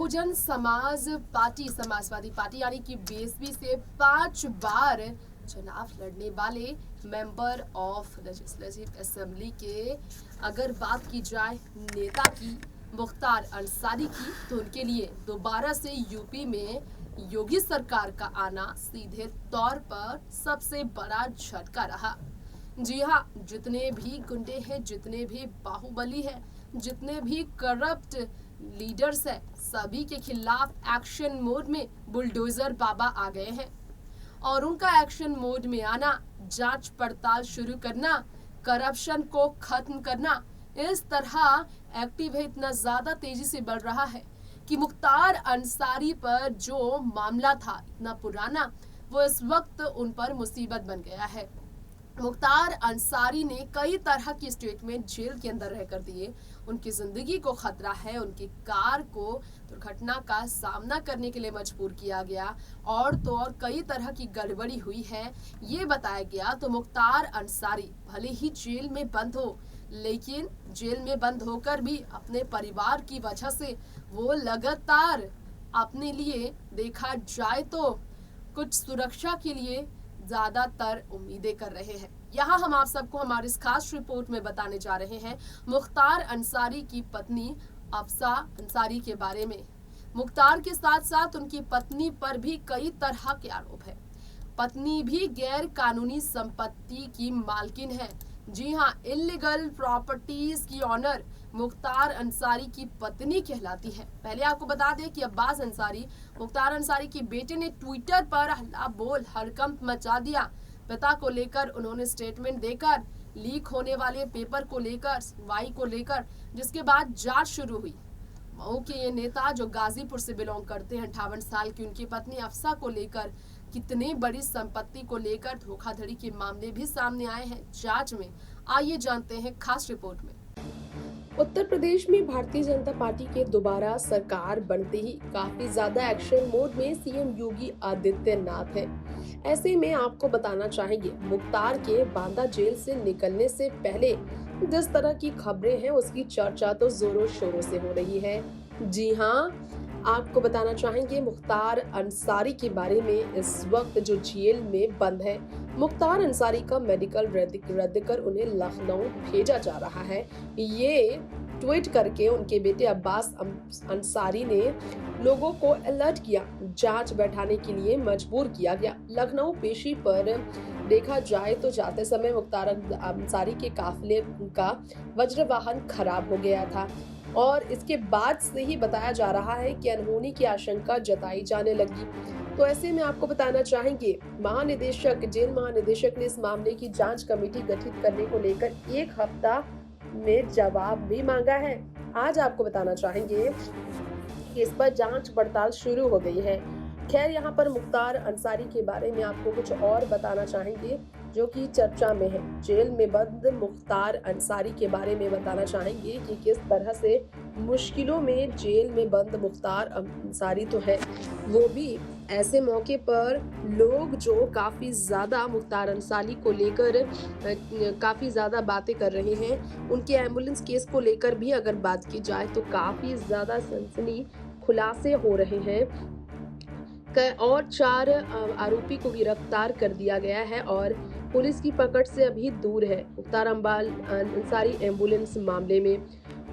Bahujan Samaj party Samajwadi party यानी कि BSP से 5 बार चुनाव लड़ने वाले मेंबर ऑफ लेजिस्लेटिव असेंबली के अगर बात की जाए नेता की मुख्तार अंसारी की, तो उनके लिए दोबारा से यूपी में योगी सरकार का आना सीधे तौर पर सबसे बड़ा झटका रहा। जी हाँ, जितने भी गुंडे हैं, जितने भी बाहुबली हैं, जितने भी करप्ट लीडर्स हैं, सभी के खिलाफ एक्शन मोड में बुलडोजर बाबा आ गए हैं। और उनका एक्शन मोड में आना, जांच पड़ताल शुरू करना, करप्शन को खत्म करना, इस तरह एक्टिव है, इतना ज्यादा तेजी से बढ़ रहा है कि मुख्तार अंसारी पर जो मामला था इतना पुराना, वो इस वक्त उन पर मुसीबत बन गया है। मुख्तार अंसारी ने कई तरह की स्टेटमेंट जेल के अंदर रहकर दिए। उनकी जिंदगी को खतरा है, उनकी कार को दुर्घटना का सामना करने के लिए मजबूर किया गया और तो और कई तरह की गड़बड़ी हुई है ये बताया गया। तो मुख्तार अंसारी भले ही जेल में बंद हो, लेकिन जेल में बंद होकर भी अपने परिवार की वजह से वो लगातार अपने लिए देखा जाए तो कुछ सुरक्षा के लिए ज्यादातर उम्मीदें कर रहे हैं। यहाँ हम आप सबको हमारी इस खास रिपोर्ट में बताने जा रहे हैं मुख्तार अंसारी की पत्नी अफसा अंसारी के बारे में। मुख्तार के साथ साथ उनकी पत्नी पर भी कई तरह के आरोप है। पत्नी भी गैर कानूनी संपत्ति की मालकिन है। जी हाँ, इलीगल प्रॉपर्टीज की ऑनर मुख्तार अंसारी की पत्नी कहलाती है। पहले आपको बता दें कि अब्बास अंसारी, मुख्तार अंसारी के बेटे ने ट्विटर पर हल्ला बोल हड़कंप मचा दिया। पिता को लेकर उन्होंने स्टेटमेंट देकर, लीक होने वाले पेपर को लेकर, सुनवाई को लेकर, जिसके बाद जांच शुरू हुई। मऊ के ये नेता जो गाजीपुर से बिलोंग करते हैं, 58 साल की उनकी पत्नी अफसा को लेकर कितने बड़ी संपत्ति को लेकर धोखाधड़ी के मामले भी सामने आए हैं जांच में। आइए जानते हैं खास रिपोर्ट में। उत्तर प्रदेश में भारतीय जनता पार्टी के दोबारा सरकार बनते ही काफी ज्यादा एक्शन मोड में सीएम योगी आदित्यनाथ है। ऐसे में आपको बताना चाहेंगे, मुख्तार के बांदा जेल से निकलने से पहले जिस तरह की खबरें हैं उसकी चर्चा तो जोरों शोरों से हो रही है। जी हाँ, आपको बताना चाहेंगे मुख्तार अंसारी के बारे में। इस वक्त जो जेल में बंद है, मुख्तार अंसारी का मेडिकल रद्द कर उन्हें लखनऊ भेजा जा रहा है। ये ट्वीट करके उनके बेटे अब्बास अंसारी ने लोगों को अलर्ट किया, जांच बैठाने के लिए मजबूर किया गया। लखनऊ पेशी पर देखा जाए तो जाते समय मुख्तार अंसारी के काफिले का वज्र वाहन खराब हो गया था और इसके बाद से ही बताया जा रहा है कि अनहोनी की आशंका जताई जाने लगी। तो ऐसे में आपको बताना चाहेंगे, जेल महानिदेशक ने इस मामले की जांच कमेटी गठित करने को लेकर 1 हफ्ता में जवाब भी मांगा है। आज आपको बताना चाहेंगे कि इस पर जांच पड़ताल शुरू हो गई है। खैर, यहाँ पर मुख्तार अंसारी के बारे में आपको कुछ और बताना चाहेंगे जो कि चर्चा में है। जेल में बंद मुख्तार अंसारी के बारे में बताना चाहेंगे कि किस तरह से मुश्किलों में जेल में बंद मुख्तार अंसारी तो है, वो भी ऐसे मौके पर लोग जो काफी ज्यादा मुख्तार अंसारी को लेकर काफी ज्यादा बातें कर रहे हैं, उनके एम्बुलेंस केस को लेकर भी अगर बात की जाए तो काफी ज्यादा सनसनी खुलासे हो रहे हैं और 4 आरोपी को गिरफ्तार कर दिया गया है और पुलिस की पकड़ से अभी दूर है मुख्तार अंसारी एम्बुलेंस मामले में।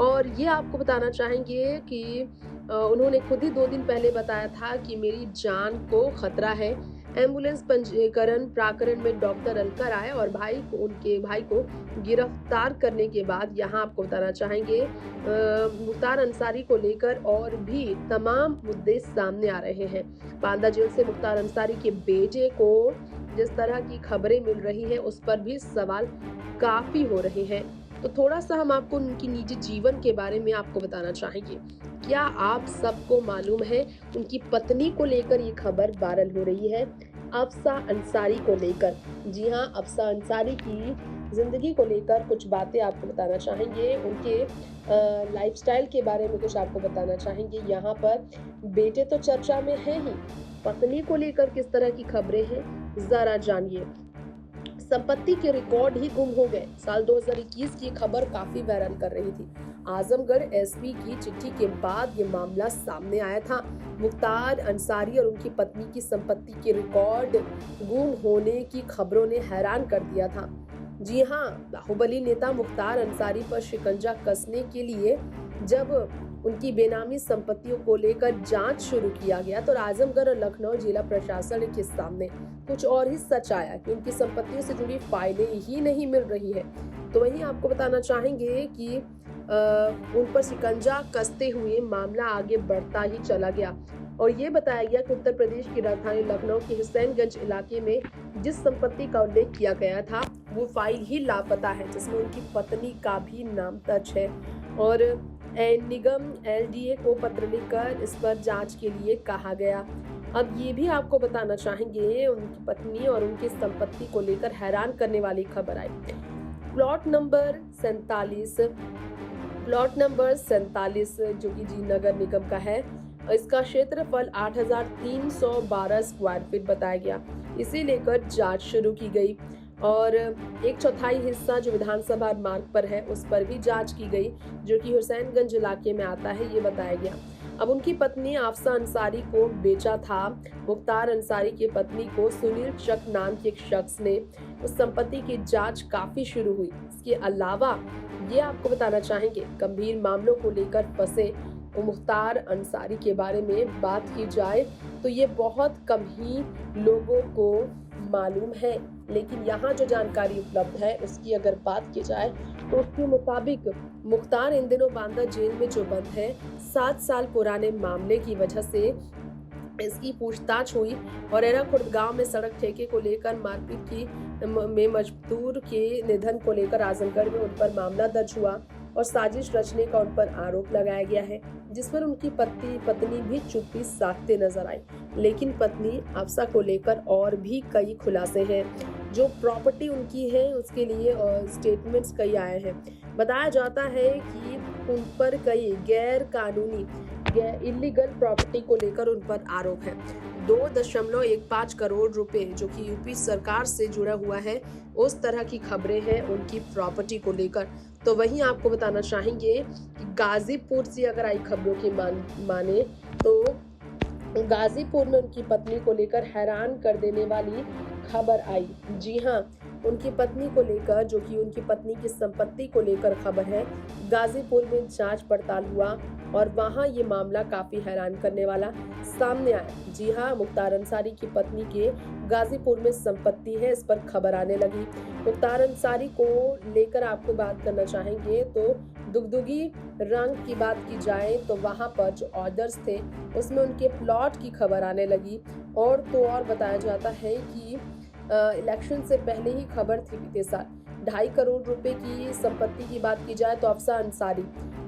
और ये आपको बताना चाहेंगे कि उन्होंने खुद ही 2 दिन पहले बताया था कि मेरी जान को खतरा है। एम्बुलेंस पंजीकरण प्रकरण में डॉक्टर अलकर आए और उनके भाई को गिरफ्तार करने के बाद यहाँ आपको बताना चाहेंगे मुख्तार अंसारी को लेकर और भी तमाम मुद्दे सामने आ रहे हैं। बांदा जेल से मुख्तार अंसारी के बेटे को जिस तरह की खबरें मिल रही है उस पर भी सवाल काफी हो रहे हैं। तो थोड़ा सा हम आपको उनकी निजी जीवन के बारे में आपको बताना चाहेंगे। क्या आप सबको मालूम है उनकी पत्नी को लेकर ये खबर वायरल हो रही है, अफसा अंसारी को लेकर। जी हाँ, अफसा अंसारी की जिंदगी को लेकर कुछ बातें आपको बताना चाहेंगे, उनके लाइफस्टाइल के बारे में कुछ आपको बताना चाहेंगे। यहाँ पर बेटे तो चर्चा में है ही, पत्नी को लेकर किस तरह की खबरें हैं जरा जानिए। संपत्ति के रिकॉर्ड ही गुम हो गए। साल 2021 की खबर काफी वायरल कर रही थी। आजमगढ़ एसपी की चिट्ठी के बाद ये मामला सामने आया था। मुख्तार अंसारी और उनकी पत्नी की संपत्ति के रिकॉर्ड गुम होने की खबरों ने हैरान कर दिया था। जी हाँ, बाहुबली नेता मुख्तार अंसारी पर शिकंजा कसने के लिए जब उनकी बेनामी संपत्तियों को लेकर जांच शुरू किया गया तो आजमगढ़ और लखनऊ जिला प्रशासन के सामने कुछ और ही सच आया कि उनकी संपत्तियों से जुड़ी फाइलें ही नहीं मिल रही है। तो वहीं आपको बताना चाहेंगे कि उन पर शिकंजा कसते हुए मामला आगे बढ़ता ही चला गया और ये बताया गया कि उत्तर प्रदेश की राजधानी लखनऊ के हुसैनगंज इलाके में जिस संपत्ति का उल्लेख किया गया था वो फाइल ही लापता है, जिसमें उनकी पत्नी का भी नाम दर्ज है और निगम एलडीए को पत्र लिखकर इस पर जांच के लिए कहा गया। अब ये भी आपको बताना चाहेंगे, उनकी पत्नी और उनकी संपत्ति को लेकर हैरान करने वाली खबर आई। प्लॉट नंबर 47 जो कि जी नगर निगम का है, इसका क्षेत्रफल 8,312 स्क्वायर फीट बताया गया। इसे लेकर जांच शुरू की गई और 1/4 हिस्सा जो विधानसभा मार्ग पर है उस पर भी जांच की गई, जो कि हुसैनगंज इलाके में आता है, ये बताया गया। अब उनकी पत्नी आफसा अंसारी को बेचा था। मुख्तार अंसारी की पत्नी को सुनील चक नाम के एक शख्स ने उस संपत्ति की जांच काफी शुरू हुई। इसके अलावा ये आपको बताना चाहेंगे, गंभीर मामलों को लेकर फंसे मुख्तार अंसारी के बारे में बात की जाए तो ये बहुत कम ही लोगों को मालूम है, लेकिन यहाँ जो जानकारी उपलब्ध है उसकी अगर बात की जाए तो उसके मुताबिक मुख्तार इन दिनों बांदा जेल में जो बंद है, 7 साल पुराने मामले की वजह से इसकी पूछताछ हुई और एराखुर्द गांव में सड़क ठेके को लेकर मारपीट में मजदूर के निधन को लेकर आजमगढ़ में उन पर मामला दर्ज हुआ और साजिश रचने का उन पर आरोप लगाया गया है, जिस पर उनकी पत्नी भी चुप्पी साधते नजर आई। लेकिन पत्नी आफसा को लेकर और भी कई खुलासे हैं। जो प्रॉपर्टी उनकी है उसके लिए स्टेटमेंट्स कई आए हैं। बताया जाता है कि उन पर कई गैर कानूनी इलीगल प्रॉपर्टी को लेकर उन पर आरोप है। 2.15 करोड़ रुपए जो कि यूपी सरकार से जुड़ा हुआ है, उस तरह की खबरें हैं उनकी प्रॉपर्टी को लेकर। तो वहीं आपको बताना चाहेंगे कि गाजीपुर से अगर आई खबरों की माने तो गाजीपुर में उनकी पत्नी को लेकर हैरान कर देने वाली खबर आई। जी हाँ, उनकी पत्नी को लेकर, जो कि उनकी पत्नी की संपत्ति को लेकर खबर है। गाजीपुर में जांच पड़ताल हुआ और वहां ये मामला काफी हैरान करने वाला सामने आया। जी हाँ, मुख्तार अंसारी की पत्नी के गाजीपुर में संपत्ति है, इस पर खबर आने लगी। मुख्तार अंसारी को लेकर आपको बात करना चाहेंगे तो दुगदुगी रंग की बात की जाए तो वहां पर जो ऑर्डर्स थे उसमें उनके प्लॉट की खबर आने लगी। और तो और बताया जाता है कि इलेक्शन से पहले ही खबर थी बीते साल 2.5 करोड़ रुपए की संपत्ति की बात की जाए तो अफसा अंसारी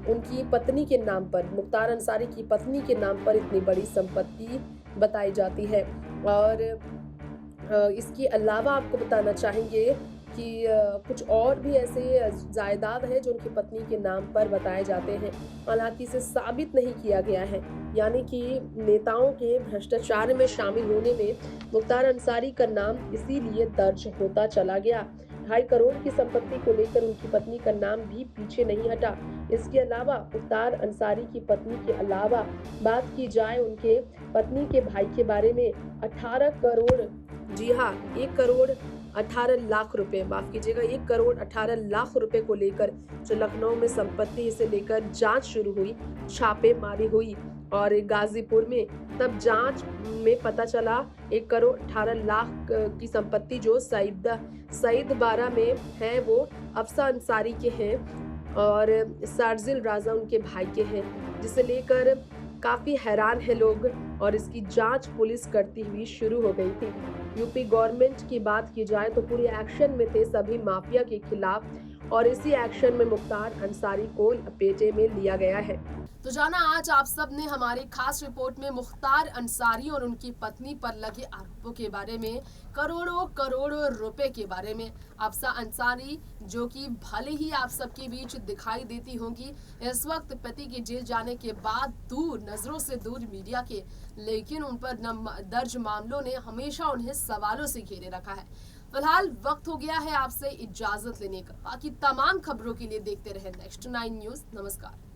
उनकी पत्नी के नाम पर, मुख्तार अंसारी की पत्नी के नाम पर इतनी बड़ी संपत्ति बताई जाती है। और इसके अलावा आपको बताना चाहेंगे कि कुछ और भी ऐसे जायदाद है जो उनकी पत्नी के नाम पर बताए जाते हैं, हालांकि इसे साबित नहीं किया गया है। यानी कि नेताओं के भ्रष्टाचार में शामिल होने में मुख्तार अंसारी का नाम इसीलिए दर्ज होता चला गया। 2.5 करोड़ की संपत्ति को लेकर उनकी पत्नी का नाम भी पीछे नहीं हटा। इसके अलावा मुख्तार अंसारी की पत्नी के अलावा बात की जाए उनके पत्नी के भाई के बारे में 18 करोड़, जी हाँ 1 करोड़ 18 लाख रुपए, माफ कीजिएगा 1 करोड़ 18 लाख रुपए को लेकर जो लखनऊ में संपत्ति, इसे लेकर जांच शुरू हुई, छापेमारी हुई और गाजीपुर में तब जांच में पता चला 1 करोड़ 18 लाख की संपत्ति जो सईद बारा में है वो अफसा अंसारी के हैं और शार्जिल राजा उनके भाई के हैं, जिसे लेकर काफी हैरान है लोग और इसकी जांच पुलिस करती हुई शुरू हो गई थी। यूपी गवर्नमेंट की बात की जाए तो पूरे एक्शन में थे सभी माफिया के खिलाफ और इसी एक्शन में मुख्तार अंसारी को लपेटे में लिया गया है। तो जाना आज आप सब ने हमारी खास रिपोर्ट में मुख्तार अंसारी और उनकी पत्नी पर लगे आरोपों के बारे में, करोड़ों करोड़ों रुपए के बारे में। अफसा अंसारी, जो कि भले ही आप सबके बीच दिखाई देती होंगी इस वक्त पति के जेल जाने के बाद दूर, नजरों से दूर मीडिया के, लेकिन उन पर दर्ज मामलों ने हमेशा उन्हें सवालों से घेरे रखा है। फिलहाल वक्त हो गया है आपसे इजाजत लेने का। बाकी तमाम खबरों के लिए देखते रहे नेक्स्ट 9 न्यूज। नमस्कार।